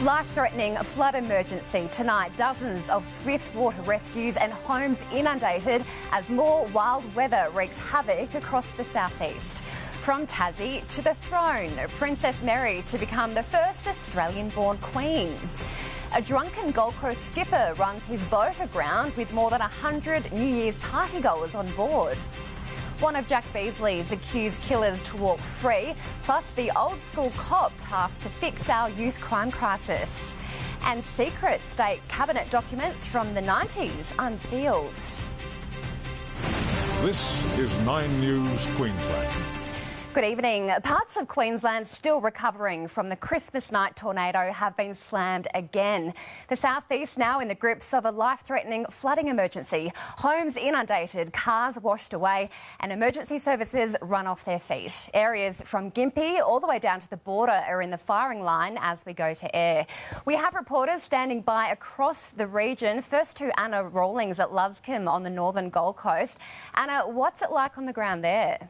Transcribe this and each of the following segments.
Life-threatening flood emergency tonight. Dozens of swift water rescues and homes inundated as more wild weather wreaks havoc across the southeast. From Tassie to the throne, Princess Mary to become the first Australian-born queen. A drunken Gold Coast skipper runs his boat aground with more than 100 New Year's partygoers on board. One of Jack Beasley's accused killers to walk free, plus the old-school cop tasked to fix our youth crime crisis. And secret state cabinet documents from the 90s unsealed. This is 9 News Queensland. Good evening. Parts of Queensland still recovering from the Christmas night tornado have been slammed again. The southeast now in the grips of a life-threatening flooding emergency. Homes inundated, cars washed away and emergency services run off their feet. Areas from Gympie all the way down to the border are in the firing line as we go to air. We have reporters standing by across the region. First to Anna Rawlings at Loudon on the northern Gold Coast. Anna, what's it like on the ground there?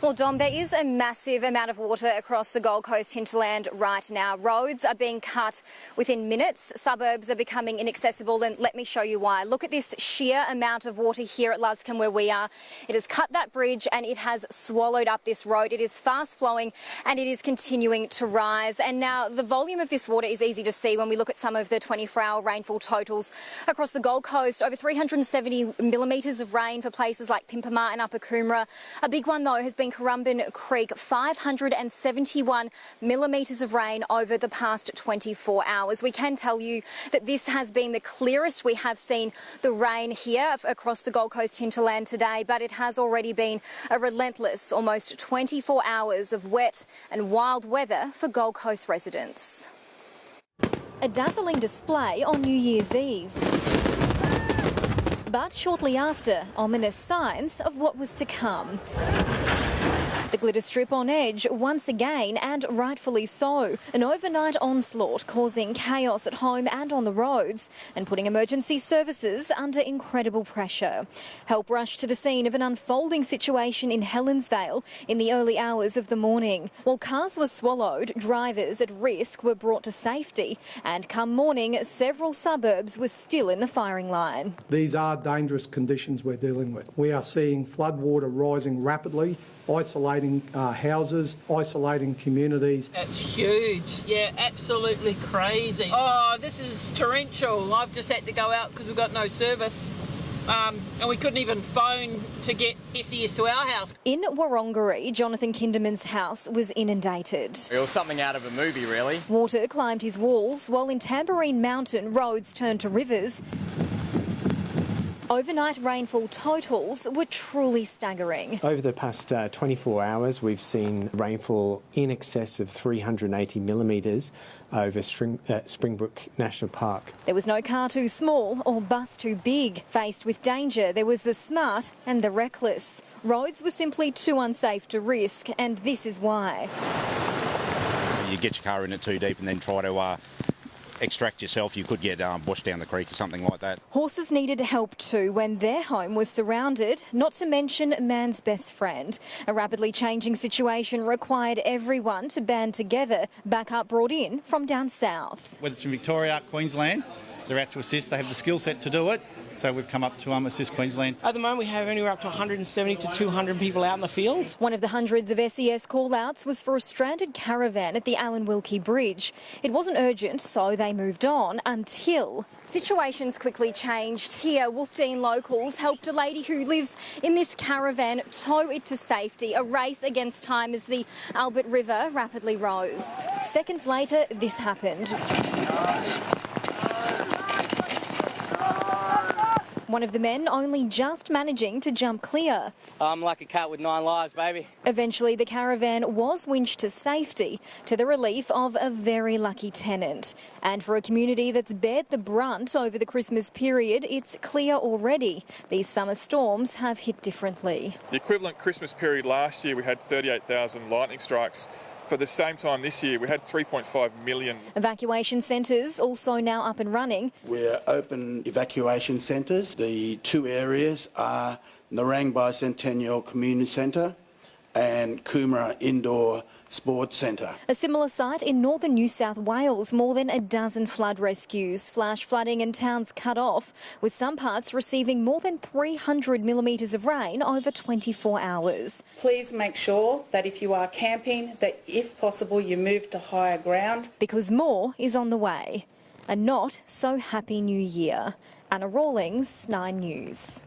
Well, Dom, there is a massive amount of water across the Gold Coast hinterland right now. Roads are being cut within minutes. Suburbs are becoming inaccessible, and let me show you why. Look at this sheer amount of water here at Loudon where we are. It has cut that bridge and it has swallowed up this road. It is fast flowing and it is continuing to rise. And now the volume of this water is easy to see when we look at some of the 24-hour rainfall totals across the Gold Coast. Over 370 millimetres of rain for places like Pimpama and Upper Coomera. A big one, though, has been Currumbin Creek, 571 millimetres of rain over the past 24 hours. We can tell you that this has been the clearest we have seen the rain here across the Gold Coast hinterland today, but it has already been a relentless almost 24 hours of wet and wild weather for Gold Coast residents. A dazzling display on New Year's Eve. But shortly after, ominous signs of what was to come. The glitter strip on edge once again, and rightfully so. An overnight onslaught causing chaos at home and on the roads and putting emergency services under incredible pressure. Help rushed to the scene of an unfolding situation in Helensvale in the early hours of the morning. While cars were swallowed, drivers at risk were brought to safety, and come morning, several suburbs were still in the firing line. These are dangerous conditions we're dealing with. We are seeing floodwater rising rapidly, isolating houses, isolating communities. It's huge. Yeah, absolutely crazy. Oh, this is torrential. I've just had to go out because we've got no service. And we couldn't even phone to get SES to our house. In Wurundjeri, Jonathan Kinderman's house was inundated. It was something out of a movie, really. Water climbed his walls, while in Tamborine Mountain, roads turned to rivers. Overnight rainfall totals were truly staggering. Over the past 24 hours, we've seen rainfall in excess of 380 millimetres over Springbrook National Park. There was no car too small or bus too big. Faced with danger, there was the smart and the reckless. Roads were simply too unsafe to risk, and this is why. You get your car in it too deep and then try to extract yourself, you could get washed down the creek or something like that. Horses needed help too when their home was surrounded, not to mention man's best friend. A rapidly changing situation required everyone to band together. Backup brought in from down south. Whether it's in Victoria, Queensland, they're out to assist. They have the skill set to do it. So we've come up to assist Queensland. At the moment, we have anywhere up to 170 to 200 people out in the field. One of the hundreds of SES call-outs was for a stranded caravan at the Alan Wilkie Bridge. It wasn't urgent, so they moved on until situations quickly changed. Here, Wolfdean locals helped a lady who lives in this caravan tow it to safety, a race against time as the Albert River rapidly rose. Seconds later, this happened. One of the men only just managing to jump clear. I'm like a cat with 9 lives, baby. Eventually, the caravan was winched to safety, to the relief of a very lucky tenant. And for a community that's bared the brunt over the Christmas period, it's clear already these summer storms have hit differently. The equivalent Christmas period last year, we had 38,000 lightning strikes. For the same time this year, we had 3.5 million. Evacuation centres also now up and running. We're open evacuation centres. The two areas are Narang Bicentennial Community Centre and Coomera Indoor Sports Centre. A similar site in northern New South Wales, more than a dozen flood rescues, flash flooding and towns cut off, with some parts receiving more than 300 millimetres of rain over 24 hours. Please make sure that if you are camping, that if possible you move to higher ground. Because more is on the way. A not so happy new year. Anna Rawlings, 9 News.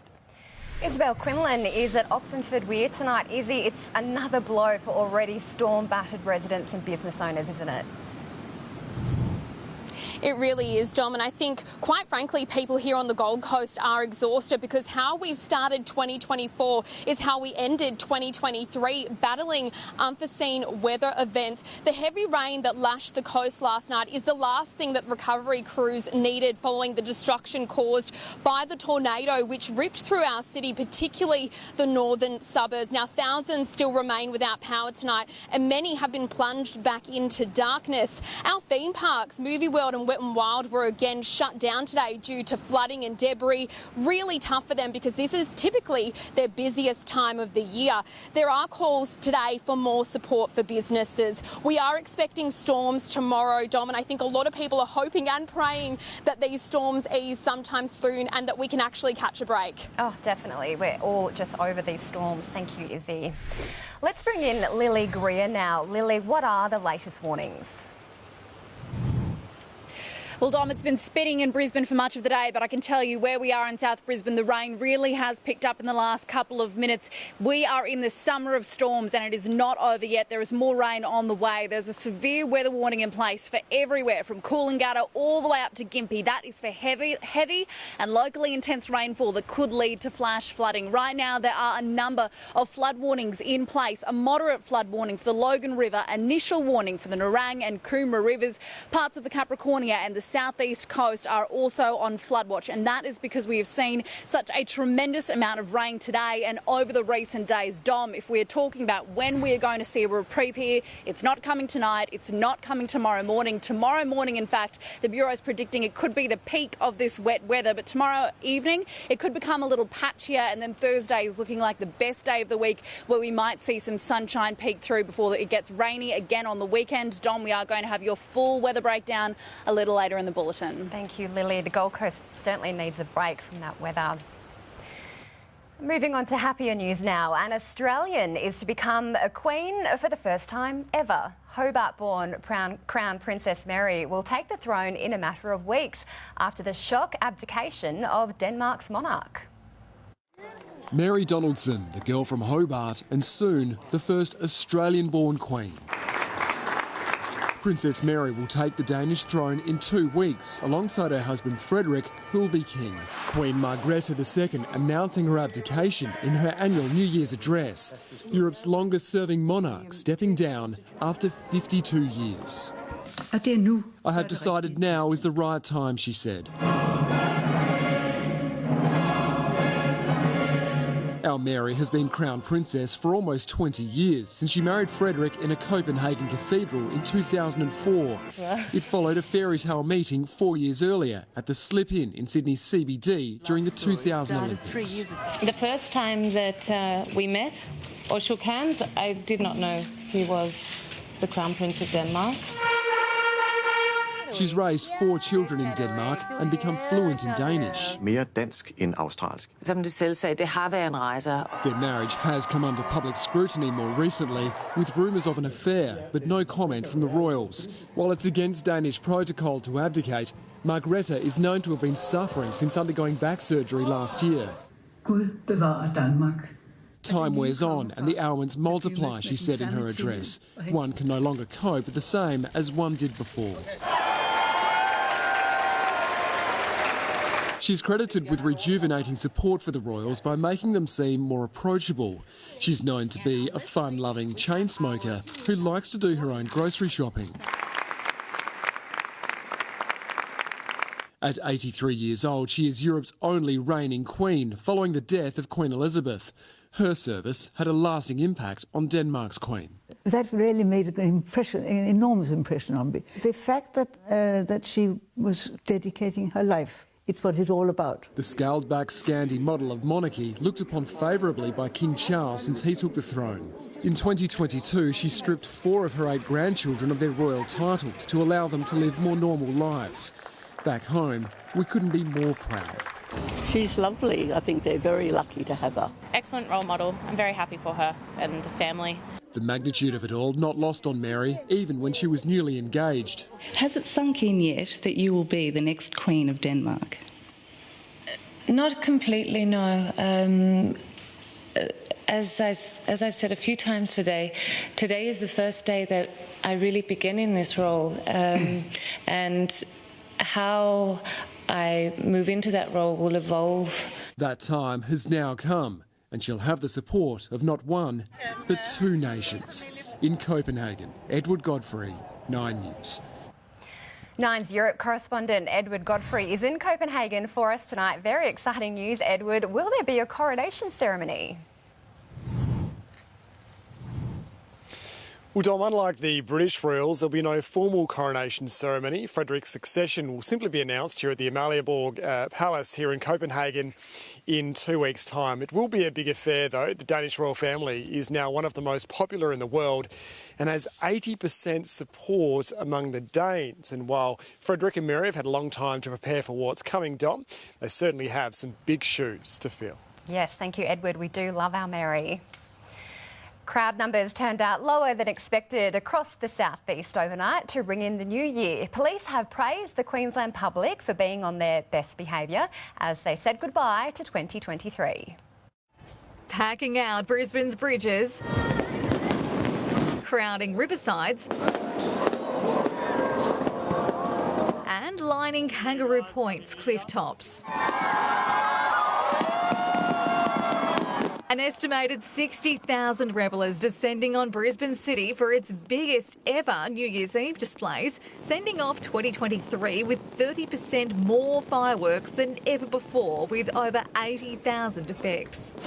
Isabel Quinlan is at Oxenford Weir tonight. Izzy, it's another blow for already storm-battered residents and business owners, isn't it? It really is, Dom, and I think, quite frankly, people here on the Gold Coast are exhausted because how we've started 2024 is how we ended 2023, battling unforeseen weather events. The heavy rain that lashed the coast last night is the last thing that recovery crews needed following the destruction caused by the tornado which ripped through our city, particularly the northern suburbs. Now, thousands still remain without power tonight and many have been plunged back into darkness. Our theme parks, Movie World and Wet n Wild, were again shut down today due to flooding and debris. Really tough for them because this is typically their busiest time of the year. There are calls today for more support for businesses. We are expecting storms tomorrow, Dom, and I think a lot of people are hoping and praying that these storms ease sometime soon and that we can actually catch a break. Oh, definitely. We're all just over these storms. Thank you, Izzy. Let's bring in Lily Greer now. Lily, what are the latest warnings? Well, Dom, it's been spitting in Brisbane for much of the day, but I can tell you where we are in South Brisbane, the rain really has picked up in the last couple of minutes. We are in the summer of storms and it is not over yet. There is more rain on the way. There's a severe weather warning in place for everywhere, from Coolangatta all the way up to Gympie. That is for heavy and locally intense rainfall that could lead to flash flooding. Right now, there are a number of flood warnings in place. A moderate flood warning for the Logan River, initial warning for the Nerang and Coomera rivers. Parts of the Capricornia and the southeast coast are also on flood watch, and that is because we have seen such a tremendous amount of rain today and over the recent days. Dom, if we're talking about when we are going to see a reprieve here, it's not coming tonight, it's not coming tomorrow morning. Tomorrow morning, in fact, the Bureau is predicting it could be the peak of this wet weather, but tomorrow evening it could become a little patchier, and then Thursday is looking like the best day of the week where we might see some sunshine peek through before it gets rainy again on the weekend. Dom, we are going to have your full weather breakdown a little later in the bulletin. Thank you, Lily. The Gold Coast certainly needs a break from that weather. Moving on to happier news now. An Australian is to become a queen for the first time ever. Hobart-born Crown Princess Mary will take the throne in a matter of weeks after the shock abdication of Denmark's monarch. Mary Donaldson, the girl from Hobart, and soon the first Australian-born queen. Princess Mary will take the Danish throne in 2 weeks, alongside her husband Frederick, who will be king. Queen Margrethe II announcing her abdication in her annual New Year's address. Europe's longest-serving monarch stepping down after 52 years. I have decided now is the right time, she said. Our Mary has been crown princess for almost 20 years, since she married Frederick in a Copenhagen cathedral in 2004. It followed a fairy tale meeting 4 years earlier at the Slip Inn in Sydney's CBD during the 2000 Olympics. The first time that we met or shook hands, I did not know he was the Crown Prince of Denmark. She's raised 4 children in Denmark and become fluent in Danish. Mere dansk end australsk. Som du selv sagde, det har været en rejse. Their marriage has come under public scrutiny more recently, with rumours of an affair, but no comment from the royals. While it's against Danish protocol to abdicate, Margrethe is known to have been suffering since undergoing back surgery last year. Gud bevarer Danmark. Time wears on and the ailments multiply, she said in her address. One can no longer cope the same as one did before. She's credited with rejuvenating support for the royals by making them seem more approachable. She's known to be a fun-loving chain smoker who likes to do her own grocery shopping. At 83 years old, she is Europe's only reigning queen, following the death of Queen Elizabeth. Her service had a lasting impact on Denmark's queen. That really made an enormous impression on me. The fact that she was dedicating her life. It's what it's all about. The scaled-back Scandi model of monarchy looked upon favourably by King Charles since he took the throne. In 2022, she stripped 4 of her 8 grandchildren of their royal titles to allow them to live more normal lives. Back home, we couldn't be more proud. She's lovely. I think they're very lucky to have her. Excellent role model. I'm very happy for her and the family. The magnitude of it all not lost on Mary, even when she was newly engaged. Has it sunk in yet that you will be the next Queen of Denmark? Not completely, no. As I've said a few times today is the first day that I really begin in this role, and how I move into that role will evolve. That time has now come, and she'll have the support of not one, but 2 nations. In Copenhagen, Edward Godfrey, 9 News. 9's Europe correspondent Edward Godfrey is in Copenhagen for us tonight. Very exciting news, Edward. Will there be a coronation ceremony? Well, Dom, unlike the British royals, there'll be no formal coronation ceremony. Frederick's succession will simply be announced here at the Amalienborg Palace here in Copenhagen in 2 weeks' time. It will be a big affair, though. The Danish royal family is now one of the most popular in the world and has 80% support among the Danes. And while Frederick and Mary have had a long time to prepare for what's coming, Dom, they certainly have some big shoes to fill. Yes, thank you, Edward. We do love our Mary. Crowd numbers turned out lower than expected across the southeast overnight to ring in the new year. Police have praised the Queensland public for being on their best behaviour as they said goodbye to 2023. Packing out Brisbane's bridges, crowding riversides, and lining Kangaroo Point's cliff tops. An estimated 60,000 revellers descending on Brisbane City for its biggest ever New Year's Eve displays, sending off 2023 with 30% more fireworks than ever before, with over 80,000 effects.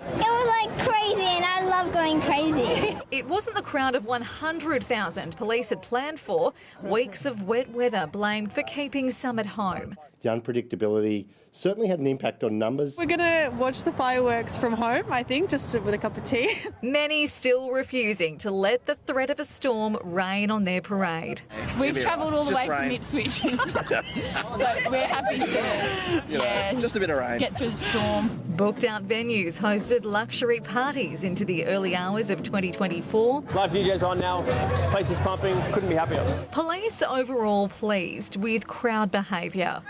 It was like crazy and I love going crazy. It wasn't the crowd of 100,000 police had planned for. Weeks of wet weather blamed for keeping some at home. The unpredictability certainly had an impact on numbers. We're going to watch the fireworks from home, I think, just with a cup of tea. Many still refusing to let the threat of a storm rain on their parade. We've travelled all the way from Ipswich, so we're happy to just a bit of rain. Get through the storm. Booked out venues hosted luxury parties into the early hours of 2024. Live DJ's on now, place is pumping, couldn't be happier. Police overall pleased with crowd behaviour.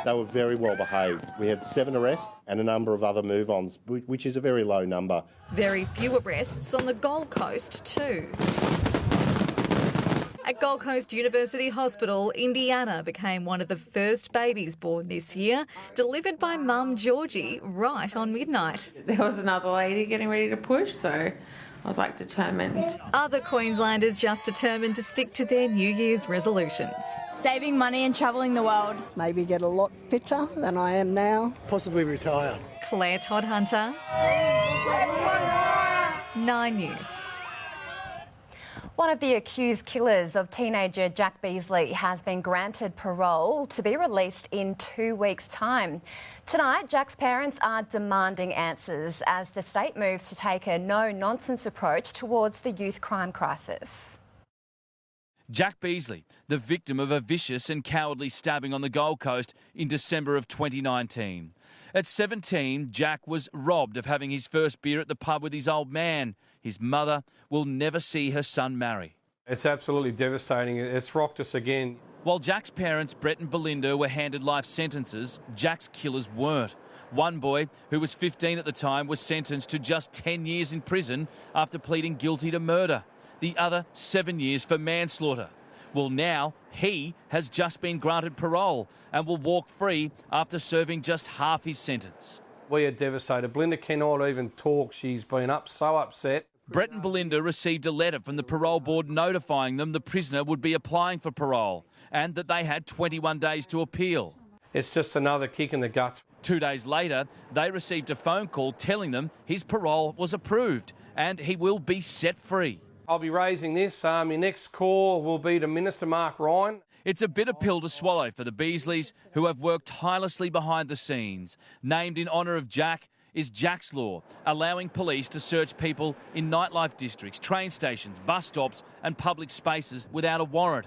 They were very well behaved. We had 7 arrests and a number of other move-ons, which is a very low number. Very few arrests on the Gold Coast too. At Gold Coast University Hospital, Indiana became one of the first babies born this year, delivered by mum Georgie right on midnight. There was another lady getting ready to push, so I was like determined. Other Queenslanders just determined to stick to their New Year's resolutions. Saving money and travelling the world. Maybe get a lot fitter than I am now. Possibly retire. Claire Todd-Hunter, 9 News. One of the accused killers of teenager Jack Beasley has been granted parole to be released in 2 weeks' time. Tonight, Jack's parents are demanding answers as the state moves to take a no-nonsense approach towards the youth crime crisis. Jack Beasley, the victim of a vicious and cowardly stabbing on the Gold Coast in December of 2019. At 17, Jack was robbed of having his first beer at the pub with his old man. His mother will never see her son marry. It's absolutely devastating. It's rocked us again. While Jack's parents, Brett and Belinda, were handed life sentences, Jack's killers weren't. One boy, who was 15 at the time, was sentenced to just 10 years in prison after pleading guilty to murder. The other 7 years for manslaughter. Well, now he has just been granted parole and will walk free after serving just half his sentence. We are devastated. Belinda cannot even talk. She's been so upset. Brett and Belinda received a letter from the parole board notifying them the prisoner would be applying for parole and that they had 21 days to appeal. It's just another kick in the guts. 2 days later, they received a phone call telling them his parole was approved and he will be set free. I'll be raising this. Your next call will be to Minister Mark Ryan. It's a bitter pill to swallow for the Beasleys, who have worked tirelessly behind the scenes. Named in honour of Jack, is Jack's Law, allowing police to search people in nightlife districts, train stations, bus stops and public spaces without a warrant.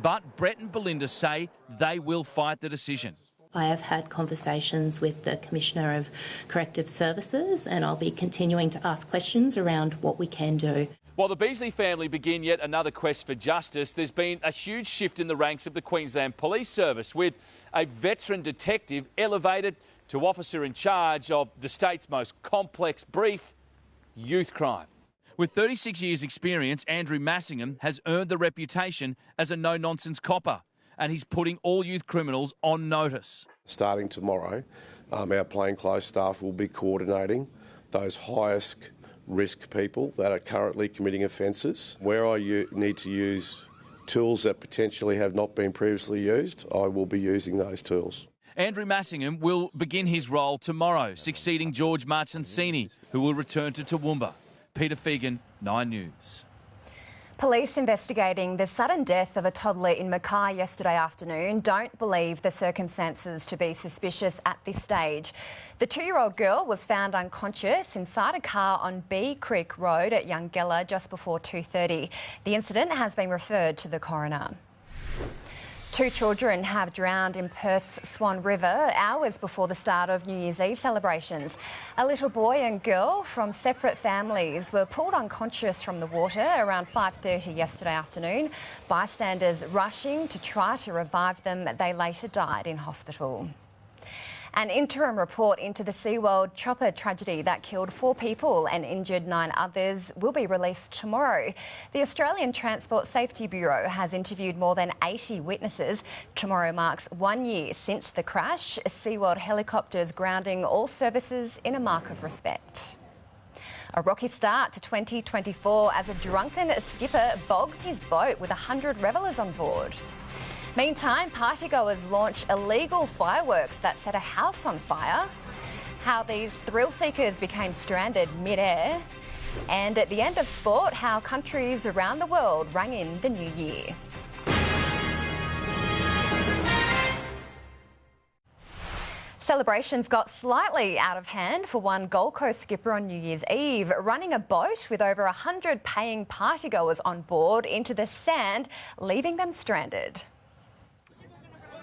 But Brett and Belinda say they will fight the decision. I have had conversations with the Commissioner of Corrective Services and I'll be continuing to ask questions around what we can do. While the Beasley family begin yet another quest for justice, there's been a huge shift in the ranks of the Queensland Police Service, with a veteran detective elevated to officer in charge of the state's most complex brief, youth crime. With 36 years' experience, Andrew Massingham has earned the reputation as a no-nonsense copper, and he's putting all youth criminals on notice. Starting tomorrow, our plainclothes staff will be coordinating those highest risk people that are currently committing offences. Where I need to use tools that potentially have not been previously used, I will be using those tools. Andrew Massingham will begin his role tomorrow, succeeding George Marchansini, who will return to Toowoomba. Peter Fegan, 9 News. Police investigating the sudden death of a toddler in Mackay yesterday afternoon don't believe the circumstances to be suspicious at this stage. The 2-year-old girl was found unconscious inside a car on Bee Creek Road at Youngella just before 2:30. The incident has been referred to the coroner. 2 children have drowned in Perth's Swan River hours before the start of New Year's Eve celebrations. A little boy and girl from separate families were pulled unconscious from the water around 5:30 yesterday afternoon. Bystanders rushing to try to revive them. They later died in hospital. An interim report into the SeaWorld chopper tragedy that killed 4 people and injured 9 others will be released tomorrow. The Australian Transport Safety Bureau has interviewed more than 80 witnesses. Tomorrow marks 1 year since the crash. SeaWorld helicopters grounding all services in a mark of respect. A rocky start to 2024 as a drunken skipper bogs his boat with 100 revellers on board. Meantime, partygoers launch illegal fireworks that set a house on fire. How these thrill seekers became stranded mid-air. And at the end of sport, how countries around the world rang in the new year. Celebrations got slightly out of hand for one Gold Coast skipper on New Year's Eve, running a boat with over 100 paying partygoers on board into the sand, leaving them stranded.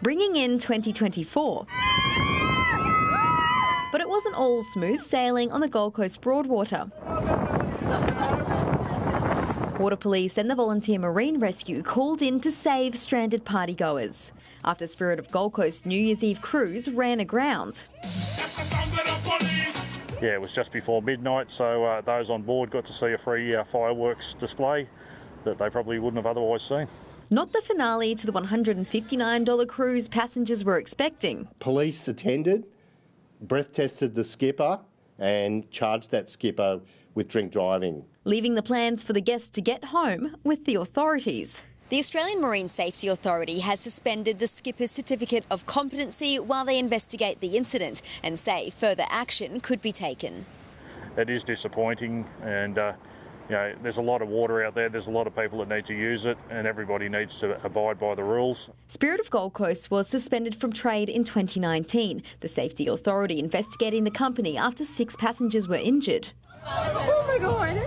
Bringing in 2024. But it wasn't all smooth sailing on the Gold Coast Broadwater. Water Police and the Volunteer Marine Rescue called in to save stranded partygoers after Spirit of Gold Coast New Year's Eve cruise ran aground. Yeah, it was just before midnight, so those on board got to see a free fireworks display that they probably wouldn't have otherwise seen. Not the finale to the $159 cruise passengers were expecting. Police attended, breath tested the skipper and charged that skipper with drink driving, leaving the plans for the guests to get home with the authorities. The Australian Marine Safety Authority has suspended the skipper's certificate of competency while they investigate the incident and say further action could be taken. It is disappointing and there's a lot of water out there, there's a lot of people that need to use it and everybody needs to abide by the rules. Spirit of Gold Coast was suspended from trade in 2019. The Safety Authority investigating the company after 6 passengers were injured. Oh my God!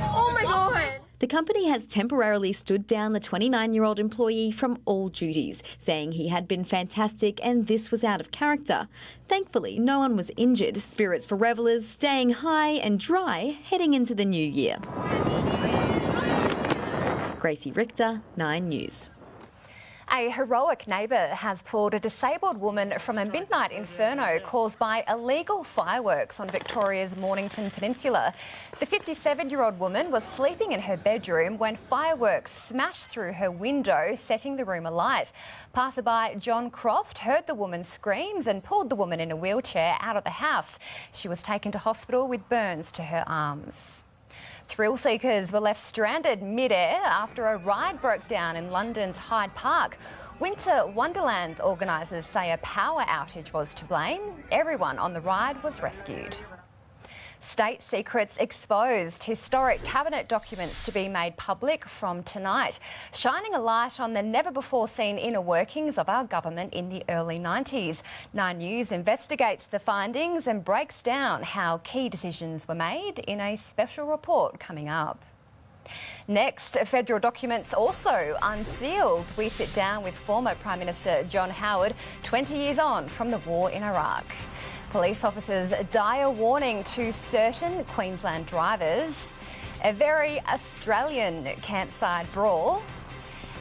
Oh my God! The company has temporarily stood down the 29-year-old employee from all duties, saying he had been fantastic and this was out of character. Thankfully, no one was injured. Spirits for revellers staying high and dry heading into the new year. Gracie Richter, 9 News. A heroic neighbour has pulled a disabled woman from a midnight inferno caused by illegal fireworks on Victoria's Mornington Peninsula. The 57-year-old woman was sleeping in her bedroom when fireworks smashed through her window, setting the room alight. Passerby John Croft heard the woman's screams and pulled the woman in a wheelchair out of the house. She was taken to hospital with burns to her arms. Thrill seekers were left stranded mid-air after a ride broke down in London's Hyde Park. Winter Wonderland's organisers say a power outage was to blame. Everyone on the ride was rescued. State secrets exposed. Historic cabinet documents to be made public from tonight, shining a light on the never-before-seen inner workings of our government in the early 90s. 9 News investigates the findings and breaks down how key decisions were made in a special report coming up. Next, federal documents also unsealed. We sit down with former Prime Minister John Howard 20 years on from the war in Iraq. Police officers' dire warning to certain Queensland drivers, a very Australian campsite brawl,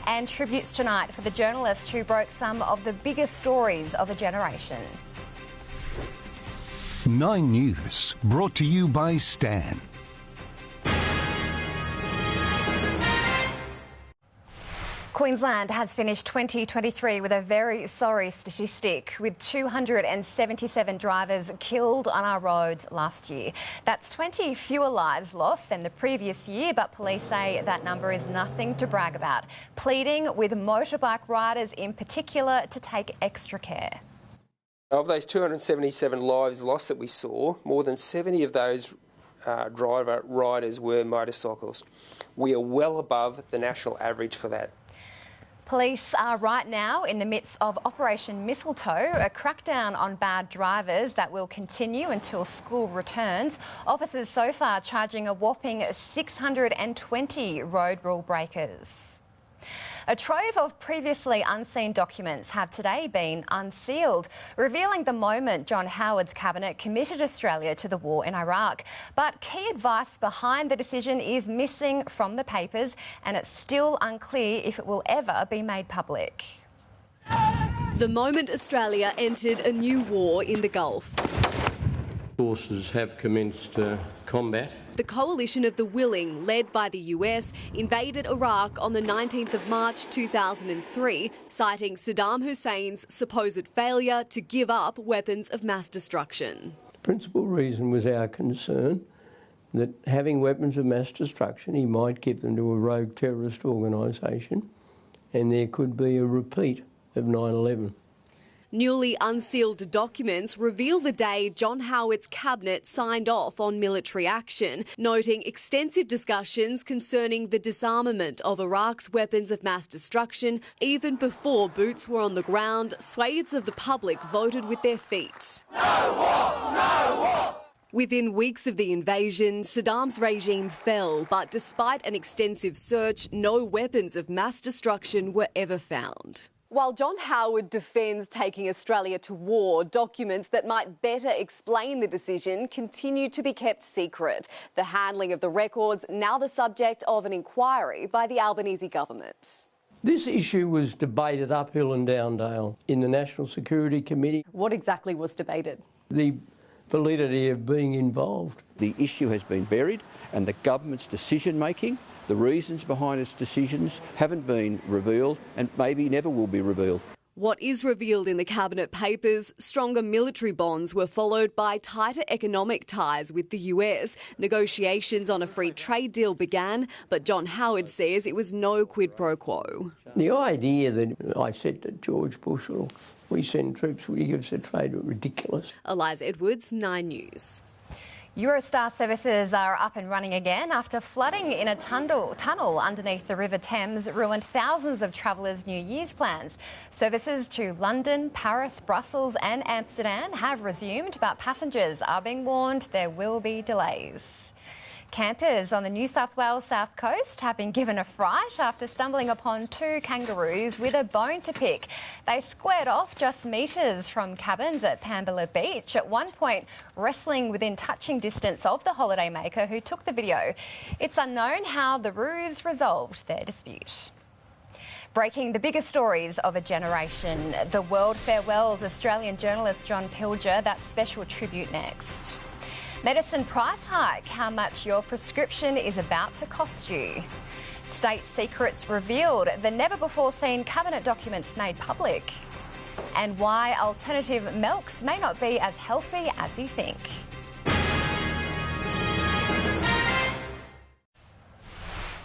and tributes tonight for the journalist who broke some of the biggest stories of a generation. 9 News, brought to you by Stan. Queensland has finished 2023 with a very sorry statistic, with 277 drivers killed on our roads last year. That's 20 fewer lives lost than the previous year, but police say that number is nothing to brag about, pleading with motorbike riders in particular to take extra care. Of those 277 lives lost that we saw, more than 70 of those riders were motorcycles. We are well above the national average for that. Police are right now in the midst of Operation Mistletoe, a crackdown on bad drivers that will continue until school returns. Officers so far charging a whopping 620 road rule breakers. A trove of previously unseen documents have today been unsealed, revealing the moment John Howard's cabinet committed Australia to the war in Iraq. But key advice behind the decision is missing from the papers, and it's still unclear if it will ever be made public. The moment Australia entered a new war in the Gulf. Forces have commenced combat. The coalition of the willing, led by the US, invaded Iraq on the 19th of March 2003, citing Saddam Hussein's supposed failure to give up weapons of mass destruction. The principal reason was our concern that having weapons of mass destruction, he might give them to a rogue terrorist organisation, and there could be a repeat of 9/11. Newly unsealed documents reveal the day John Howard's cabinet signed off on military action, noting extensive discussions concerning the disarmament of Iraq's weapons of mass destruction. Even before boots were on the ground, swathes of the public voted with their feet. No war! No war! Within weeks of the invasion, Saddam's regime fell, but despite an extensive search, no weapons of mass destruction were ever found. While John Howard defends taking Australia to war, documents that might better explain the decision continue to be kept secret. The handling of the records now the subject of an inquiry by the Albanese government. This issue was debated uphill and down dale in the National Security Committee. What exactly was debated? The validity of being involved. The issue has been buried, and the government's decision-making, the reasons behind its decisions, haven't been revealed and maybe never will be revealed. What is revealed in the cabinet papers, stronger military bonds were followed by tighter economic ties with the US. Negotiations on a free trade deal began, but John Howard says it was no quid pro quo. The idea that I said to George Bush, well, we send troops, will you give us a trade, was ridiculous. Eliza Edwards, 9 News. Eurostar services are up and running again after flooding in a tunnel underneath the River Thames ruined thousands of travellers' New Year's plans. Services to London, Paris, Brussels and Amsterdam have resumed, but passengers are being warned there will be delays. Campers on the New South Wales south coast have been given a fright after stumbling upon 2 kangaroos with a bone to pick. They squared off just metres from cabins at Pambala Beach, at one point wrestling within touching distance of the holidaymaker who took the video. It's unknown how the roos resolved their dispute. Breaking the biggest stories of a generation. The world farewells Australian journalist John Pilger. That special tribute next. Medicine price hike, how much your prescription is about to cost you. State secrets revealed, the never-before-seen cabinet documents made public. And why alternative milks may not be as healthy as you think.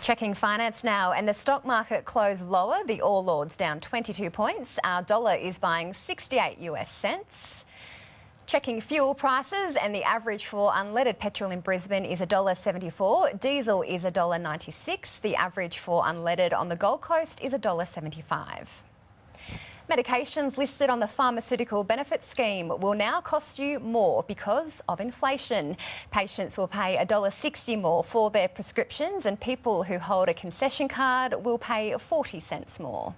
Checking finance now, and the stock market closed lower. The All Ords down 22 points. Our dollar is buying 68 US cents. Checking fuel prices, and the average for unleaded petrol in Brisbane is $1.74. Diesel is $1.96. The average for unleaded on the Gold Coast is $1.75. Medications listed on the pharmaceutical benefit scheme will now cost you more because of inflation. Patients will pay $1.60 more for their prescriptions, and people who hold a concession card will pay 40 cents more.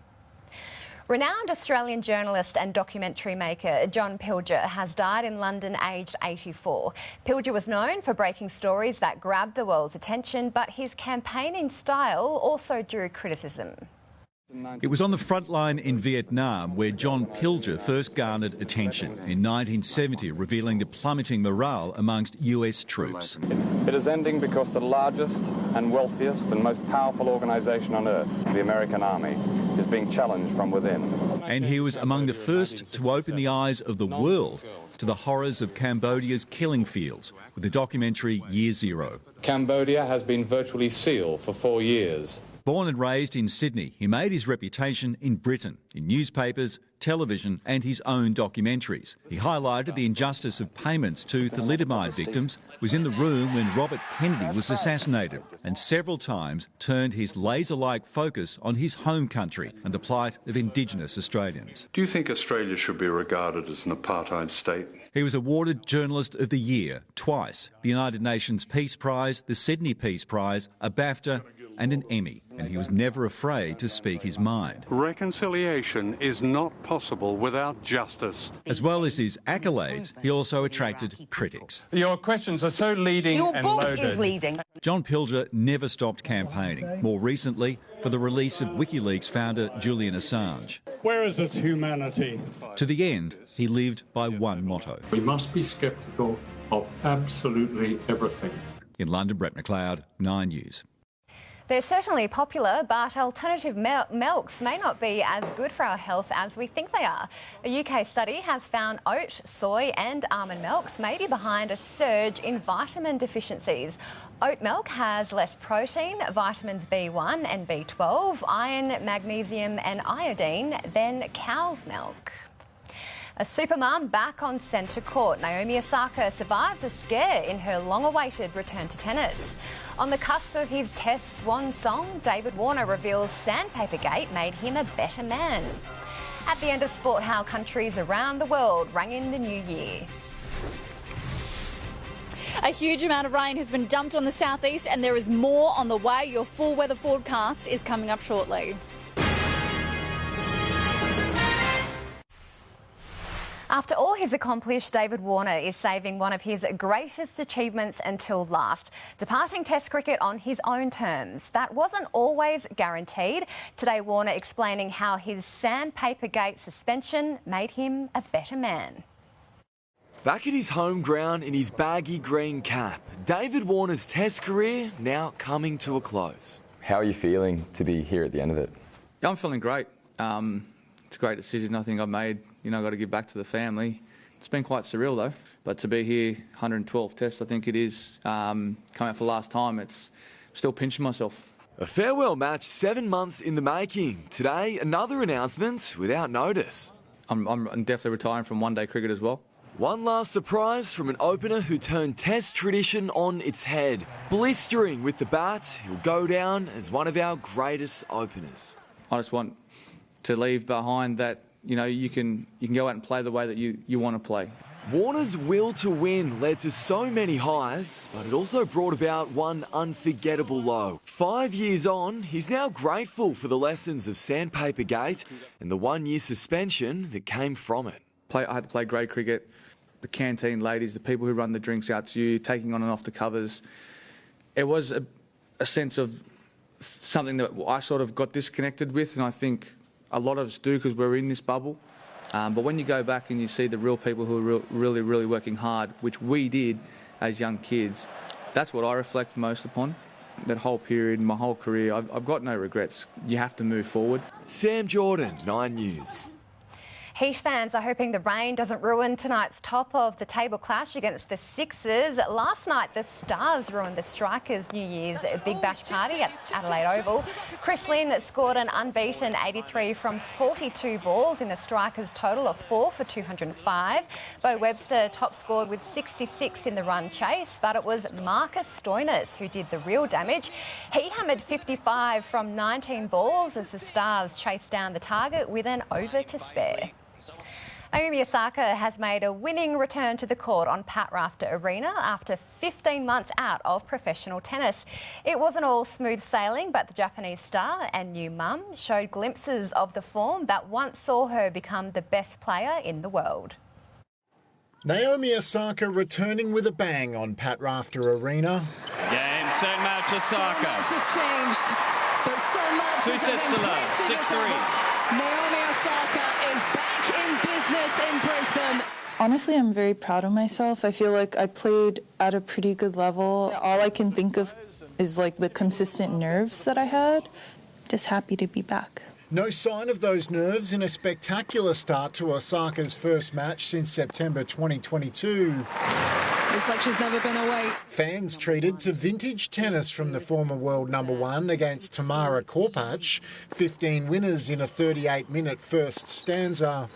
Renowned Australian journalist and documentary maker John Pilger has died in London aged 84. Pilger was known for breaking stories that grabbed the world's attention, but his campaigning style also drew criticism. It was on the front line in Vietnam where John Pilger first garnered attention in 1970, revealing the plummeting morale amongst US troops. It is ending because the largest and wealthiest and most powerful organisation on earth, the American Army, is being challenged from within. And he was among the first to open the eyes of the world to the horrors of Cambodia's killing fields with the documentary Year Zero. Cambodia has been virtually sealed for 4 years. Born and raised in Sydney, he made his reputation in Britain, in newspapers, television and his own documentaries. He highlighted the injustice of payments to thalidomide victims, was in the room when Robert Kennedy was assassinated, and several times turned his laser-like focus on his home country and the plight of Indigenous Australians. Do you think Australia should be regarded as an apartheid state? He was awarded Journalist of the Year twice, the United Nations Peace Prize, the Sydney Peace Prize, a BAFTA and an Emmy, and he was never afraid to speak his mind. Reconciliation is not possible without justice. As well as his accolades, he also attracted critics. Your questions are so leading and loaded. Your book is leading. John Pilger never stopped campaigning, more recently for the release of WikiLeaks founder Julian Assange. Where is its humanity? To the end, he lived by one motto. We must be sceptical of absolutely everything. In London, Brett McLeod, 9 News. They're certainly popular, but alternative milks may not be as good for our health as we think they are. A UK study has found oat, soy and almond milks may be behind a surge in vitamin deficiencies. Oat milk has less protein, vitamins B1 and B12, iron, magnesium and iodine than cow's milk. A supermum back on centre court. Naomi Osaka survives a scare in her long-awaited return to tennis. On the cusp of his Test swan song, David Warner reveals Sandpapergate made him a better man. At the end of sport, how countries around the world rang in the new year. A huge amount of rain has been dumped on the southeast and there is more on the way. Your full weather forecast is coming up shortly. After all he's accomplished, David Warner is saving one of his greatest achievements until last, departing Test cricket on his own terms. That wasn't always guaranteed. Today, Warner explaining how his Sandpapergate suspension made him a better man. Back at his home ground in his baggy green cap, David Warner's Test career now coming to a close. How are you feeling to be here at the end of it? Yeah, I'm feeling great. It's a great decision I think I've made. You know, I've got to give back to the family. It's been quite surreal though, but to be here, 112 tests, I think it is, coming out for the last time, it's still pinching myself. A farewell match 7 months in the making. Today, another announcement without notice. I'm definitely retiring from one-day cricket as well. One last surprise from an opener who turned Test tradition on its head. Blistering with the bat, he'll go down as one of our greatest openers. I just want to leave behind that, you know, you can go out and play the way that you want to play. Warner's will to win led to so many highs, but it also brought about one unforgettable low. 5 years on, he's now grateful for the lessons of Sandpapergate and the 1 year suspension that came from it. I had to play grade cricket. The canteen ladies, the people who run the drinks out to you, taking on and off the covers. It was a sense of something that I sort of got disconnected with, and I think a lot of us do because we're in this bubble. But when you go back and you see the real people who are really working hard, which we did as young kids, that's what I reflect most upon. That whole period, my whole career, I've got no regrets. You have to move forward. Sam Jordan, 9 News. Heat fans are hoping the rain doesn't ruin tonight's top-of-the-table clash against the Sixers. Last night, the Stars ruined the Strikers' New Year's Big Bash party at Adelaide Oval. Chris Lynn scored an unbeaten 83 from 42 balls in the Strikers' total of 4 for 205. Bo Webster top-scored with 66 in the run chase, but it was Marcus Stoinis who did the real damage. He hammered 55 from 19 balls as the Stars chased down the target with an over to spare. Naomi Osaka has made a winning return to the court on Pat Rafter Arena after 15 months out of professional tennis. It wasn't all smooth sailing, but the Japanese star and new mum showed glimpses of the form that once saw her become the best player in the world. Naomi Osaka returning with a bang on Pat Rafter Arena. Game, set, match, Osaka. So much has changed, but so much Two sets to love, 6-3. Naomi Osaka is back in business in Brisbane. Honestly, I'm very proud of myself. I feel like I played at a pretty good level. All I can think of is like the consistent nerves that I had. Just happy to be back. No sign of those nerves in a spectacular start to Osaka's first match since September 2022. This lecture's never been away. Fans treated to vintage tennis from the former world number one against Tamara Korpach. 15 winners in a 38-minute first stanza.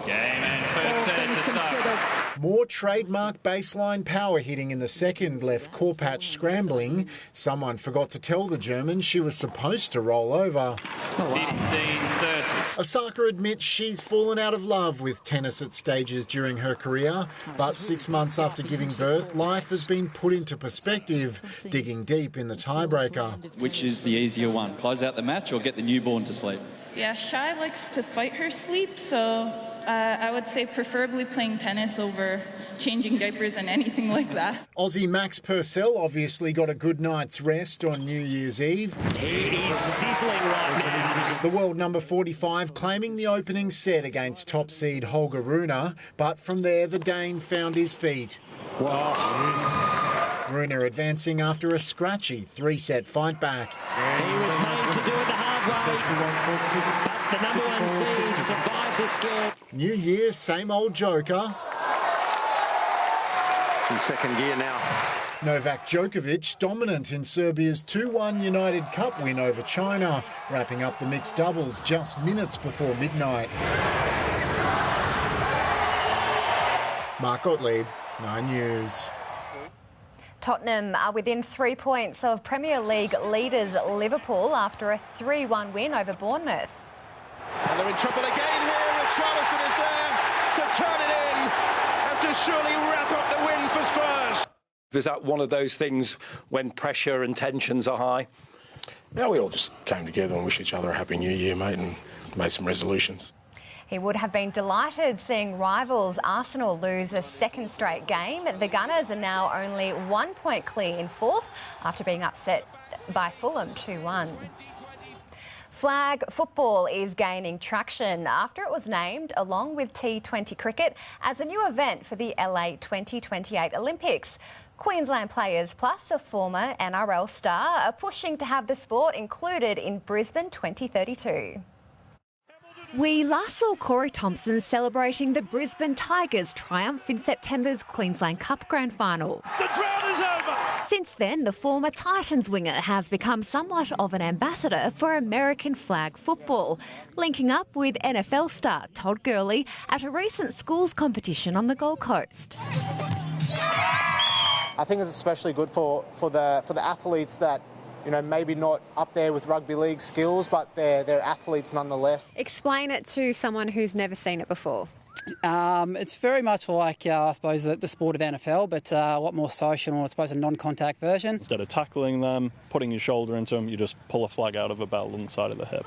Game and first set to Osaka. More trademark baseline power hitting in the second left Korpach scrambling. Someone forgot to tell the German she was supposed to roll over. 15-30. Osaka admits she's fallen out of love with tennis at stages during her career, but 6 months after giving birth, life has been put into perspective, digging deep in the tiebreaker. Which is the easier one, close out the match or get the newborn to sleep? Yeah, Shai likes to fight her sleep, so I would say preferably playing tennis over changing diapers and anything like that. Aussie Max Purcell obviously got a good night's rest on New Year's Eve. He's sizzling right now. The world number 45 claiming the opening set against top seed Holger Rune, but from there the Dane found his feet. Rune advancing after a scratchy 3-set fight back. He was made to do it the hard way, but the number one seed survives the scare. New Year, same old joker. In second gear now. Novak Djokovic dominant in Serbia's 2-1 United Cup win over China, wrapping up the mixed doubles just minutes before midnight. Mark Gottlieb, 9 News. Tottenham are within 3 points of Premier League leaders Liverpool after a 3-1 win over Bournemouth. And they're in trouble again here. Richarlison is there to turn it in and to surely wrap up the win for Spurs. Is that one of those things when pressure and tensions are high? Yeah, we all just came together and wished each other a happy new year, mate, and made some resolutions. He would have been delighted seeing rivals Arsenal lose a second straight game. The Gunners are now only 1 point clear in fourth after being upset by Fulham 2-1. Flag football is gaining traction after it was named, along with T20 cricket, as a new event for the LA 2028 Olympics. Queensland players plus a former NRL star are pushing to have the sport included in Brisbane 2032. We last saw Corey Thompson celebrating the Brisbane Tigers' triumph in September's Queensland Cup Grand Final. The drought is over! Since then, the former Titans winger has become somewhat of an ambassador for American flag football, linking up with NFL star Todd Gurley at a recent schools competition on the Gold Coast. I think it's especially good for the athletes that, you know, maybe not up there with rugby league skills, but they're athletes nonetheless. Explain it to someone who's never seen it before. It's very much like, I suppose, the sport of NFL, but a lot more social, I suppose, a non-contact version. Instead of tackling them, putting your shoulder into them, you just pull a flag out of a belt on the side of the hip.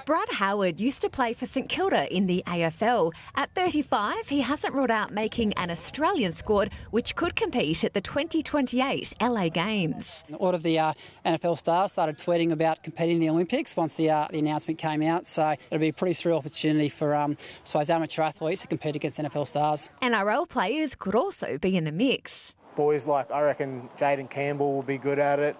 Brad Howard used to play for St Kilda in the AFL. At 35, he hasn't ruled out making an Australian squad which could compete at the 2028 LA Games. A lot of the NFL stars started tweeting about competing in the Olympics once the announcement came out, so it'll be a pretty surreal opportunity for, I suppose, amateur athletes to compete against NFL stars. NRL players could also be in the mix. Boys like, I reckon, Jaden Campbell will be good at it.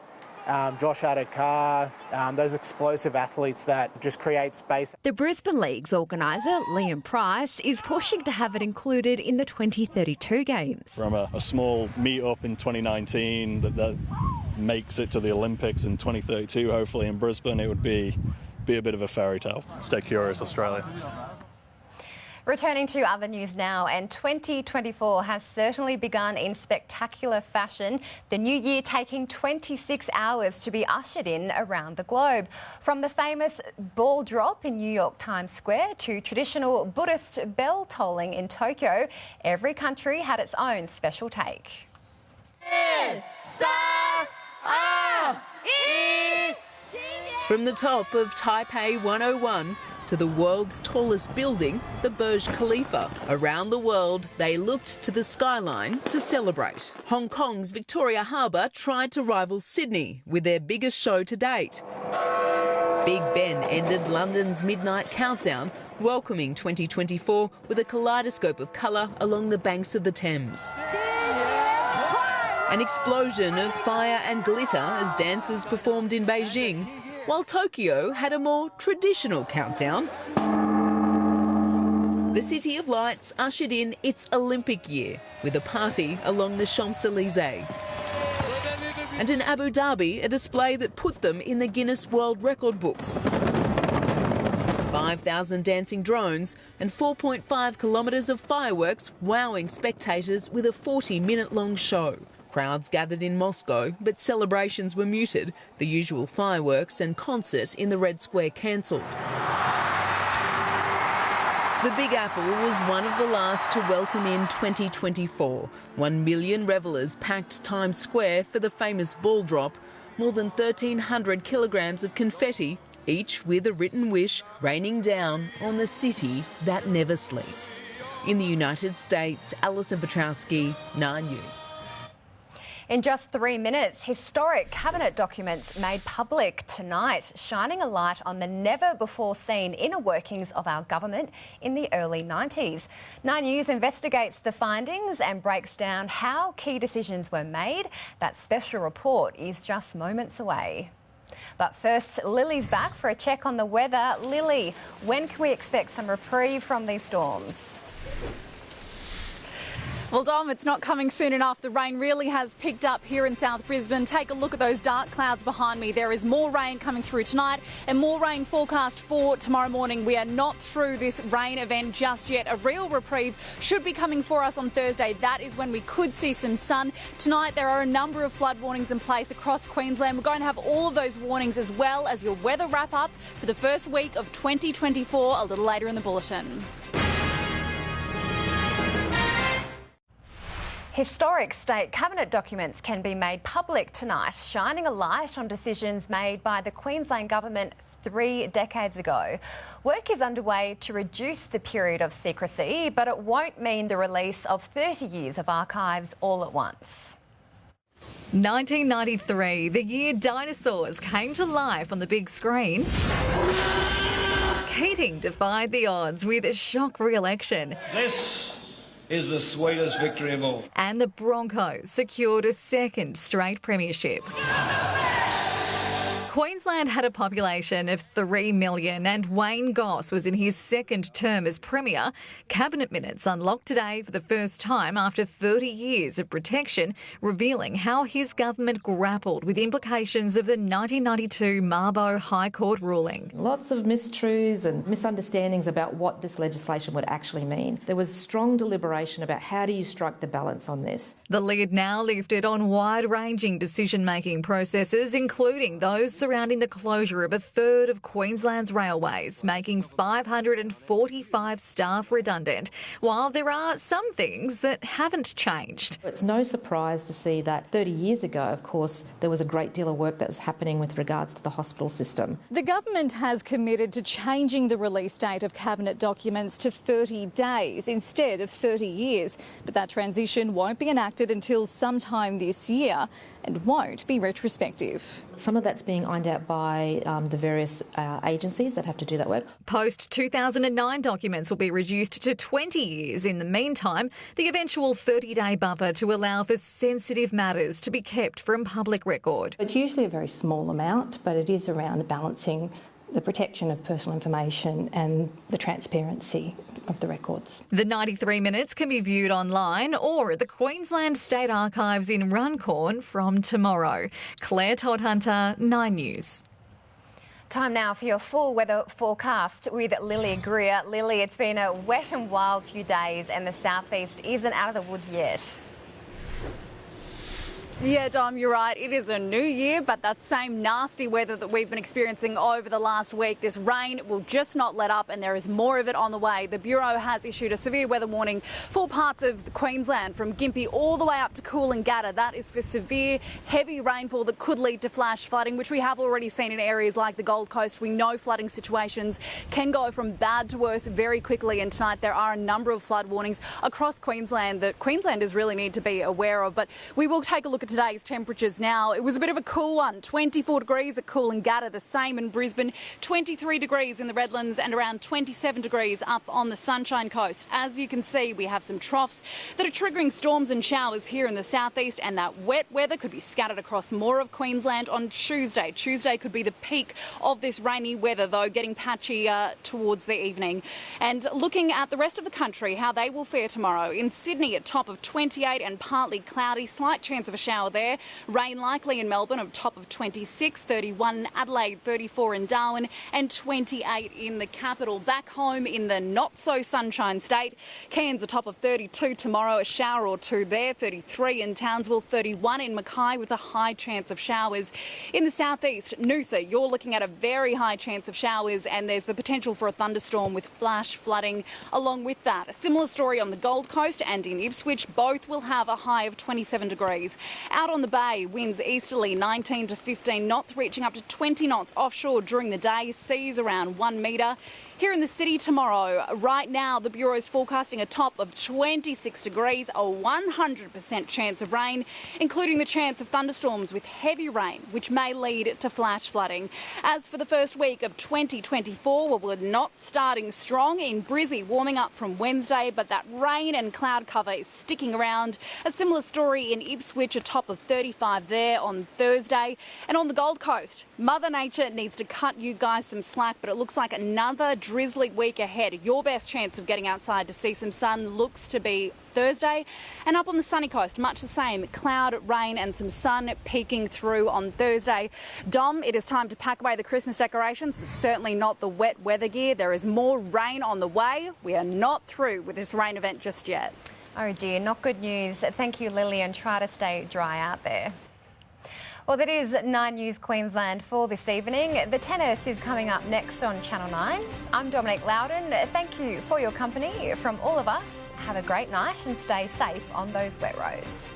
Josh Adokar, those explosive athletes that just create space. The Brisbane League's organiser, Liam Price, is pushing to have it included in the 2032 Games. From a small meet-up in 2019 that makes it to the Olympics in 2032, hopefully in Brisbane, it would be a bit of a fairy tale. Stay curious, Australia. Returning to other news now, and 2024 has certainly begun in spectacular fashion, the new year taking 26 hours to be ushered in around the globe. From the famous ball drop in New York Times Square to traditional Buddhist bell tolling in Tokyo, every country had its own special take. From the top of Taipei 101 to the world's tallest building, the Burj Khalifa. Around the world, they looked to the skyline to celebrate. Hong Kong's Victoria Harbour tried to rival Sydney with their biggest show to date. Big Ben ended London's midnight countdown, welcoming 2024 with a kaleidoscope of colour along the banks of the Thames. An explosion of fire and glitter as dancers performed in Beijing, while Tokyo had a more traditional countdown. The City of Lights ushered in its Olympic year with a party along the Champs-Elysees. And in Abu Dhabi, a display that put them in the Guinness World Record books. 5,000 dancing drones and 4.5 kilometres of fireworks wowing spectators with a 40-minute-long show. Crowds gathered in Moscow, but celebrations were muted, the usual fireworks and concert in the Red Square cancelled. The Big Apple was one of the last to welcome in 2024. 1 million revellers packed Times Square for the famous ball drop. More than 1,300 kilograms of confetti, each with a written wish, raining down on the city that never sleeps. In the United States, Alison Petrowski, 9 News. In just 3 minutes, historic cabinet documents made public tonight, shining a light on the never-before-seen inner workings of our government in the early 90s. 9 News investigates the findings and breaks down how key decisions were made. That special report is just moments away. But first, Lily's back for a check on the weather. Lily, when can we expect some reprieve from these storms? Well, Dom, it's not coming soon enough. The rain really has picked up here in South Brisbane. Take a look at those dark clouds behind me. There is more rain coming through tonight and more rain forecast for tomorrow morning. We are not through this rain event just yet. A real reprieve should be coming for us on Thursday. That is when we could see some sun. Tonight, there are a number of flood warnings in place across Queensland. We're going to have all of those warnings as well as your weather wrap-up for the first week of 2024 a little later in the bulletin. Historic state cabinet documents can be made public tonight, shining a light on decisions made by the Queensland government 3 decades ago. Work is underway to reduce the period of secrecy, but it won't mean the release of 30 years of archives all at once. 1993, the year dinosaurs came to life on the big screen. Keating defied the odds with a shock re-election. This is the sweetest victory of all. And the Broncos secured a second straight premiership. Queensland had a population of 3 million and Wayne Goss was in his second term as Premier. Cabinet minutes unlocked today for the first time after 30 years of protection, revealing how his government grappled with implications of the 1992 Mabo High Court ruling. Lots of mistruths and misunderstandings about what this legislation would actually mean. There was strong deliberation about how do you strike the balance on this. The lid now lifted on wide-ranging decision-making processes, including those surrounding the closure of a third of Queensland's railways, making 545 staff redundant, while there are some things that haven't changed. It's no surprise to see that 30 years ago, of course, there was a great deal of work that was happening with regards to the hospital system. The government has committed to changing the release date of cabinet documents to 30 days instead of 30 years, but that transition won't be enacted until sometime this year and won't be retrospective. Some of that's being find out by the various agencies that have to do that work. Post-2009 documents will be reduced to 20 years. In the meantime, the eventual 30-day buffer to allow for sensitive matters to be kept from public record. It's usually a very small amount, but it is around balancing the protection of personal information and the transparency of the records. The 93 minutes can be viewed online or at the Queensland State Archives in Runcorn from tomorrow. Claire Todd-Hunter, 9 News. Time now for your full weather forecast with Lily Greer. Lily, it's been a wet and wild few days and the southeast isn't out of the woods yet. Yeah, Dom, you're right. It is a new year, but that same nasty weather that we've been experiencing over the last week, this rain will just not let up and there is more of it on the way. The Bureau has issued a severe weather warning for parts of Queensland from Gympie all the way up to Coolangatta. That is for severe, heavy rainfall that could lead to flash flooding, which we have already seen in areas like the Gold Coast. We know flooding situations can go from bad to worse very quickly, and tonight there are a number of flood warnings across Queensland that Queenslanders really need to be aware of. But we will take a look at today's temperatures now. It was a bit of a cool one. 24 degrees at Coolangatta, the same in Brisbane, 23 degrees in the Redlands and around 27 degrees up on the Sunshine Coast. As you can see, we have some troughs that are triggering storms and showers here in the southeast, and that wet weather could be scattered across more of Queensland on Tuesday. Tuesday could be the peak of this rainy weather, though, getting patchy towards the evening. And looking at the rest of the country, how they will fare tomorrow. In Sydney, at top of 28 and partly cloudy, slight chance of a shower there. Rain likely in Melbourne, on top of 26, 31 in Adelaide, 34 in Darwin and 28 in the capital. Back home in the not-so-sunshine state, Cairns a top of 32 tomorrow, a shower or two there, 33 in Townsville, 31 in Mackay with a high chance of showers. In the southeast, Noosa, you're looking at a very high chance of showers and there's the potential for a thunderstorm with flash flooding along with that. A similar story on the Gold Coast and in Ipswich, both will have a high of 27 degrees. Out on the bay, winds easterly 19 to 15 knots, reaching up to 20 knots offshore during the day, seas around 1 metre. Here in the city tomorrow, right now the Bureau is forecasting a top of 26 degrees, a 100% chance of rain, including the chance of thunderstorms with heavy rain, which may lead to flash flooding. As for the first week of 2024, well, we're not starting strong in Brizzy, warming up from Wednesday, but that rain and cloud cover is sticking around. A similar story in Ipswich, a top of 35 there on Thursday. And on the Gold Coast, Mother Nature needs to cut you guys some slack, but it looks like another drizzly week ahead. Your best chance of getting outside to see some sun looks to be Thursday. And up on the sunny coast, much the same. Cloud, rain and some sun peeking through on Thursday. Dom, it is time to pack away the Christmas decorations, but certainly not the wet weather gear. There is more rain on the way. We are not through with this rain event just yet. Oh dear, not good news. Thank you, Lily, and try to stay dry out there. Well, that is 9 News Queensland for this evening. The tennis is coming up next on Channel 9. I'm Dominique Loudon. Thank you for your company. From all of us, have a great night and stay safe on those wet roads.